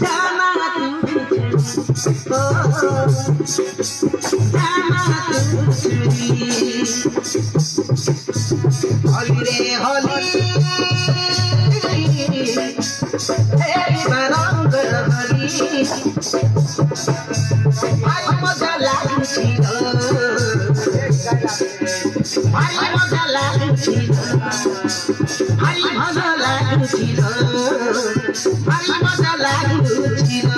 जाना होली रे होली रंग होली भाई मजा लागছিল भाई मजा लागছিল भाई मजा लागছিল ভাই মজা লাগছিল